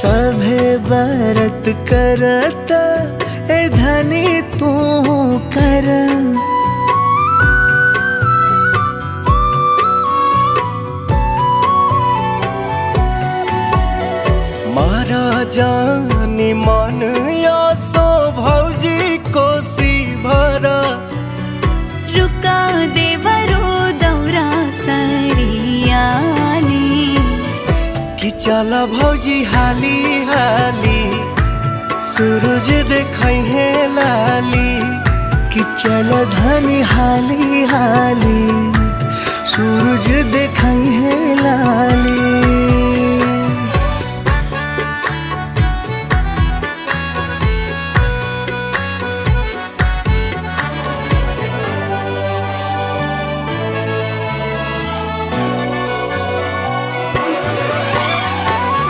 सभे बरत करता ए धनी तू कर। मारा जानी मन या सो भौजी कोसी भरा। रुका देवरो दौरा सरियाली कि चला भौजी हाली हाली सूरज देखै है लाली। कि चल धनी हाली हाली सूरज देखै है लाली।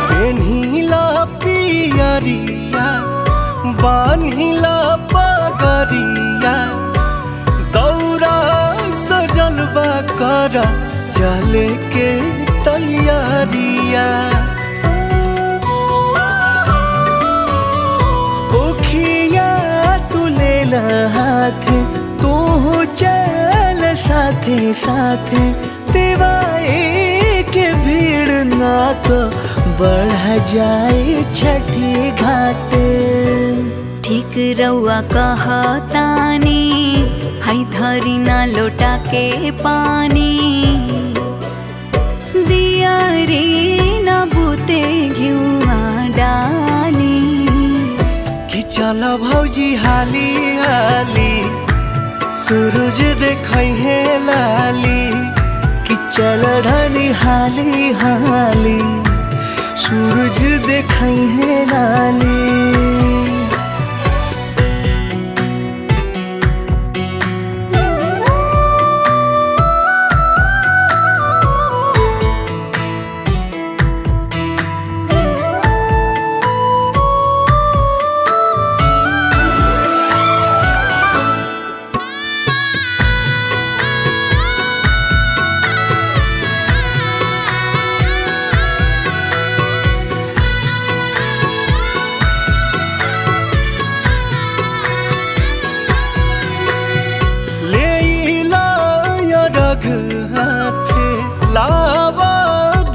पेन्हिला पियरिया बान्हिला पगरिया। दौरा सजल बा कर चले के तैयारिया। ओखिया तू ले ला हाथे तू चल साथे साथे। देवाए के भीड़ ना तो बढ़ जाए छठी घाटे। ठीक रउआ कहतानी है धरी ना लोटा के पानी। दिया रे ना बूते घिउआ डाली। कि चला भौजी हाली हाली सूरज देखै है लाली। कि चल धनी हाली हाली सूरज देखै है लाली। हाथे लावा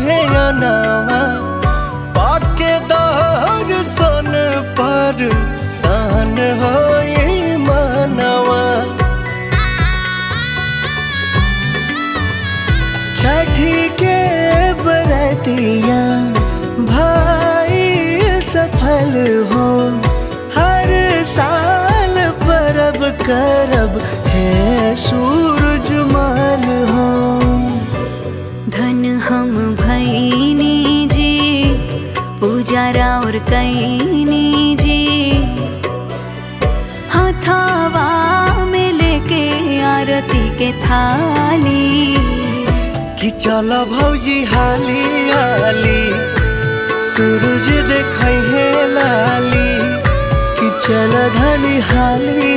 ध्यानवा पाके दर्शन पर सान होए मनवा। छठी के बरतिया भाई सफल हो। हर साल परब करब है सूरज माल हो। धन हम भैनी जी पूजारा और कैनी जी। हथावा में लेके आरती के थाली। कि चला भौजी हाली हाली सूरज देखै है लाली। कि चल धनी हाली